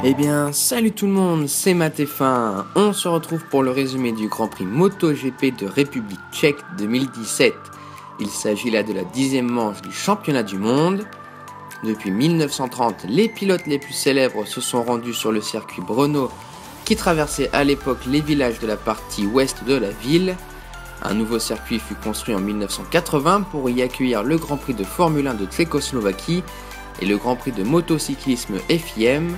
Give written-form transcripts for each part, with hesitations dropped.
Eh bien, salut tout le monde, c'est Matt-F1. On se retrouve pour le résumé du Grand Prix MotoGP de République Tchèque 2017. Il s'agit là de la 10e manche du championnat du monde. Depuis 1930, les pilotes les plus célèbres se sont rendus sur le circuit Brno, qui traversait à l'époque les villages de la partie ouest de la ville. Un nouveau circuit fut construit en 1980 pour y accueillir le Grand Prix de Formule 1 de Tchécoslovaquie et le Grand Prix de motocyclisme FIM.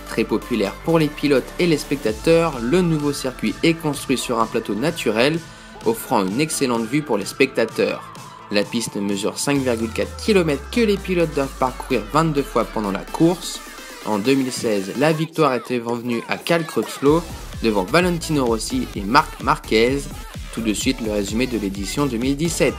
Très populaire pour les pilotes et les spectateurs, le nouveau circuit est construit sur un plateau naturel, offrant une excellente vue pour les spectateurs. La piste mesure 5,4 km que les pilotes doivent parcourir 22 fois pendant la course. En 2016, la victoire était revenue à Cal Crutchlow devant Valentino Rossi et Marc Marquez. Tout de suite le résumé de l'édition 2017.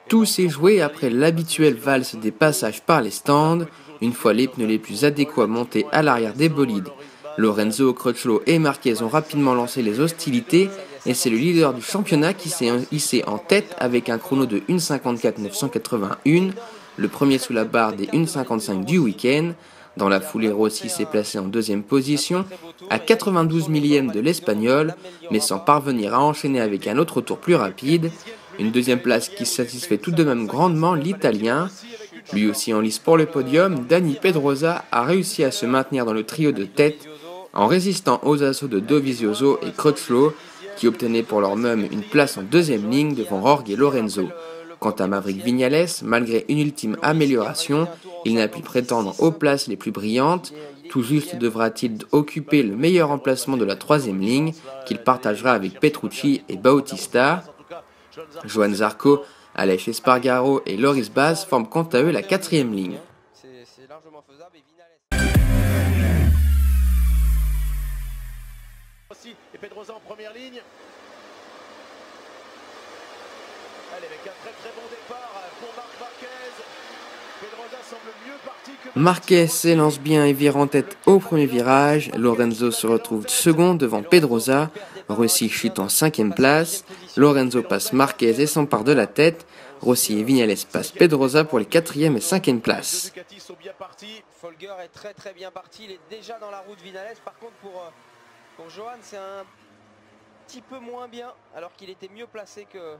Tout s'est joué après l'habituelle valse des passages par les stands, une fois les pneus les plus adéquats montés à l'arrière des bolides. Lorenzo, Crutchlow et Marquez ont rapidement lancé les hostilités et c'est le leader du championnat qui s'est hissé en tête avec un chrono de 1,54,981, le premier sous la barre des 1,55 du week-end. Dans la foulée, Rossi s'est placé en deuxième position, à 92 millièmes de l'Espagnol, mais sans parvenir à enchaîner avec un autre tour plus rapide. Une deuxième place qui satisfait tout de même grandement l'Italien. Lui aussi en lice pour le podium, Dani Pedrosa a réussi à se maintenir dans le trio de tête en résistant aux assauts de Dovizioso et Crutchlow, qui obtenaient pour leur même une place en deuxième ligne devant Jorge Lorenzo. Quant à Maverick Viñales, malgré une ultime amélioration, il n'a pu prétendre aux places les plus brillantes. Tout juste devra-t-il occuper le meilleur emplacement de la troisième ligne, qu'il partagera avec Petrucci et Bautista. Johan Zarco, Aleix Espargaro et Loris Baz forment quant à eux la quatrième ligne. C'est largement faisable et Viñales. Et Pedrosa en première ligne. Allez, avec un très bon départ pour Marc Marquez. Pedrosa semble mieux parti que... Marquez s'élance bien et vire en tête au premier virage. Lorenzo se retrouve second devant Pedrosa. Rossi chute en 5e place. Lorenzo passe Marquez et s'empare de la tête. Rossi et Viñales passent Pedrosa pour les 4e et 5e places. Ducati sont bien partis. Folger est très bien parti. Il est déjà dans la route Viñales. Par contre, pour Johan, c'est un petit peu moins bien, alors qu'il était mieux placé que...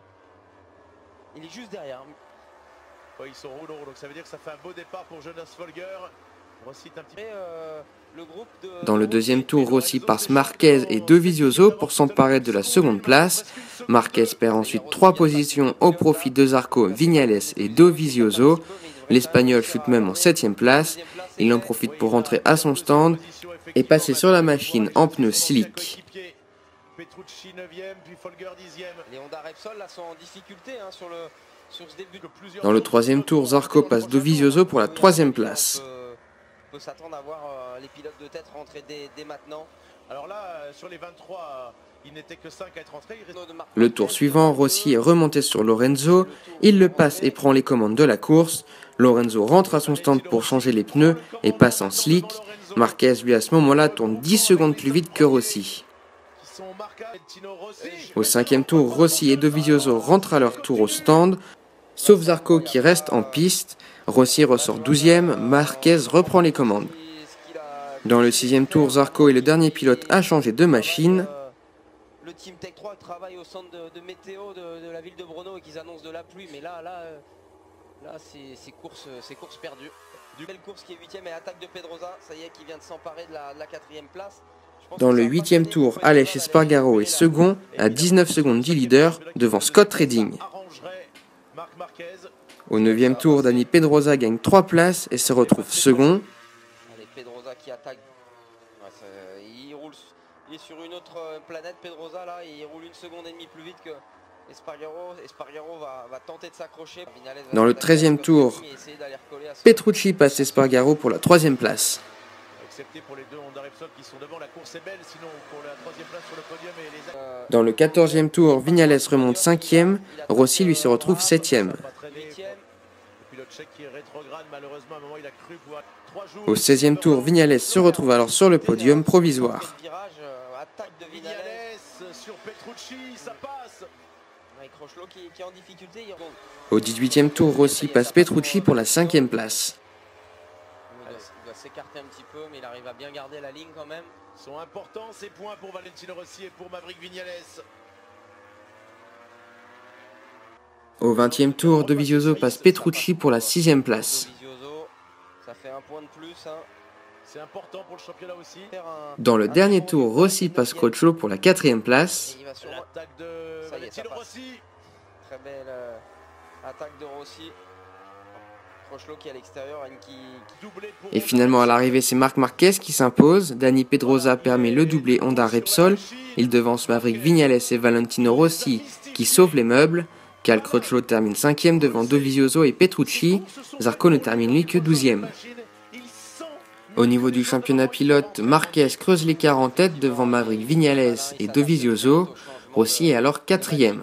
Il est juste derrière. Ouais, ils sont roule, donc ça veut dire que ça fait un beau départ pour Jonas Folger. Rossi est un petit peu... Le groupe Dans le deuxième tour, Rossi passe Marquez et Dovizioso pour s'emparer de la seconde place. Marquez perd ensuite 3 positions au profit de Zarco, Viñales et Dovizioso. L'Espagnol chute même en 7e place. Il en profite pour rentrer à son stand et passer sur la machine en pneus slick. Petrucci 9e, puis Folger 10e. Les Honda Repsol là sont en difficulté sur ce début. Dans le troisième tour, Zarco passe Dovizioso pour la 3e place. On peut s'attendre à voir les pilotes de tête rentrer dès maintenant. Alors là, sur les 23, il n'était que 5 à être rentrés. Le tour suivant, Rossi est remonté sur Lorenzo. Il le passe et prend les commandes de la course. Lorenzo rentre à son stand pour changer les pneus et passe en slick. Marquez, lui, à ce moment-là, tourne 10 secondes plus vite que Rossi. Au 5e tour, Rossi et Dovizioso rentrent à leur tour au stand, sauf Zarco qui reste en piste. Rossi ressort 12e, Marquez reprend les commandes. Dans le 6e tour, Zarco est le dernier pilote à changer de machine. Le Team Tech 3 travaille au centre de météo de la ville de Brno et qu'ils annoncent de la pluie, mais là c'est course perdue. Belle course qui est 8e et attaque de Pedrosa, ça y est, qui vient de s'emparer de la 4e place. Dans le 8e tour, Aleix Espargaro est second à 19 secondes du leader devant Scott Redding. Au 9e tour, Dani Pedrosa gagne 3 places et se retrouve second. Allez, Pedrosa qui attaque. Ouais, il est sur une autre planète, Pedrosa là, et il roule 1,5 seconde plus vite que Espargaro. Espargaro va tenter de s'accrocher. Dans le 13e tour, Petrucci passe Espargaro pour la 3e place. Excepté pour les deux Honda Repsol qui sont devant, la course est belle, sinon pour la 3e place sur le podium et les... Dans le 14e tour, Viñales remonte 5e, Rossi lui se retrouve 7e. Au 16e tour, Viñales se retrouve alors sur le podium provisoire. Et Crutchlow qui est en difficulté. Au 18e tour, Rossi passe Petrucci pour la 5e place. Il doit s'écarter un petit peu, mais il arrive à bien garder la ligne quand même. Sont importants ces points pour Valentino Rossi et pour Maverick Viñales. Au 20e tour, Dovizioso passe Petrucci pour la 6e place. Dovizioso, ça fait un point de plus. Hein. C'est important pour le championnat aussi. Dans le dernier tour, Rossi passe Crutchlow pour la 4e place. Et il va sûrement... L'attaque de Ça y est, ça Valentino passe. Rossi. Très belle attaque de Rossi. Crutchlow qui est à l'extérieur, Doublé pour Et finalement à l'arrivée, c'est Marc Marquez qui s'impose. Dani Pedrosa permet le doublé Honda Repsol. Il devance Maverick Viñales et Valentino Rossi qui sauvent les meubles. Cal Crutchlow termine 5e devant Dovizioso et Petrucci. Zarco ne termine lui que 12e. Au niveau du championnat pilote, Marquez creuse l'écart en tête devant Maverick Viñales et Dovizioso. Rossi est alors 4e.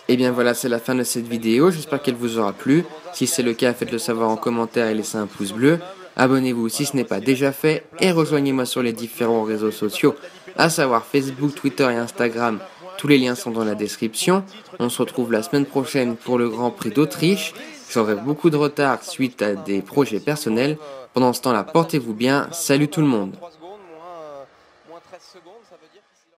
Et bien voilà, c'est la fin de cette vidéo, j'espère qu'elle vous aura plu. Si c'est le cas, faites-le savoir en commentaire et laissez un pouce bleu. Abonnez-vous si ce n'est pas déjà fait et rejoignez-moi sur les différents réseaux sociaux, à savoir Facebook, Twitter et Instagram. Tous les liens sont dans la description. On se retrouve la semaine prochaine pour le Grand Prix d'Autriche. J'aurai beaucoup de retard suite à des projets personnels. Pendant ce temps-là, portez-vous bien. Salut tout le monde.